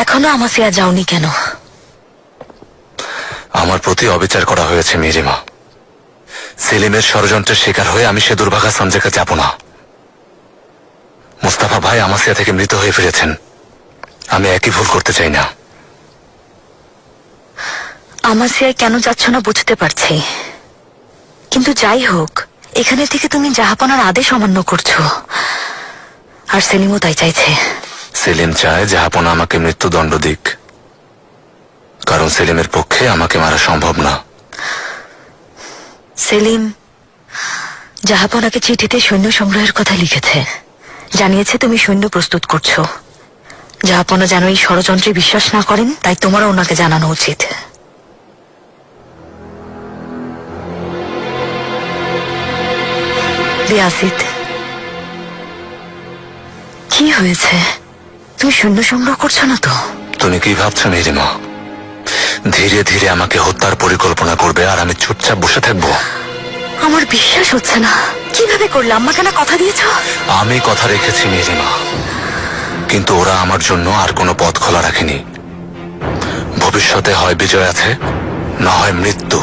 এখনো আমাসিয়া যাওনি কেন? আমার প্রতি অবিচার করা হয়েছে মিরিমা। সেলিমের ষড়যন্ত্রের শিকার হয়ে আমি সে দুর্ভাগা সঞ্জয়কে যাব না। মুস্তাফা ভাই আমাসিয়া থেকে মৃত হয়ে ফিরেছেন। আমি একই ভুল করতে চাই না। আমাসিয়ায় কেন যাচ্ছ না বুঝতে পারছি, কিন্তু যাই হোক, এখানে থেকে তুমি জাহাপনার আদেশ অমান্য করছো, আর সেলিমও তাই চাইছে। সেলিম চায় জাহাপনা আমাকে মৃত্যুদণ্ড দিক, কারণ সেলিমের পক্ষে আমাকে মারা সম্ভব না। সেলিম জাহাপনাকে চিঠিতে সৈন্য সংগ্রহের কথা লিখেছে, জানিয়েছে তুমি সৈন্য প্রস্তুত করছো। জাহাপনা যেন এই ষড়যন্ত্রে বিশ্বাস না করেন, তাই তোমারও ওনাকে জানানো উচিত। বিয়াসিত, কি হয়েছে? তুমি সৈন্য সংগ্রহ করছো না তো? তুমি কি ভাবছো মিরিমা ধীরে ধীরে আমাকে হত্যার পরিকল্পনা করবে আর আমি চুপচাপ বসে থাকবো? আমার বিশ্বাস হচ্ছে না। কিভাবে করলে? আম্মাকে না কথা দিয়েছো? আমি কথা রেখেছি মিরিমা, কিন্তু ওরা আমার জন্য আর কোনো পথ খোলা রাখেনি। ভবিষ্যতে হয় বিজয় আছে, না হয় মৃত্যু।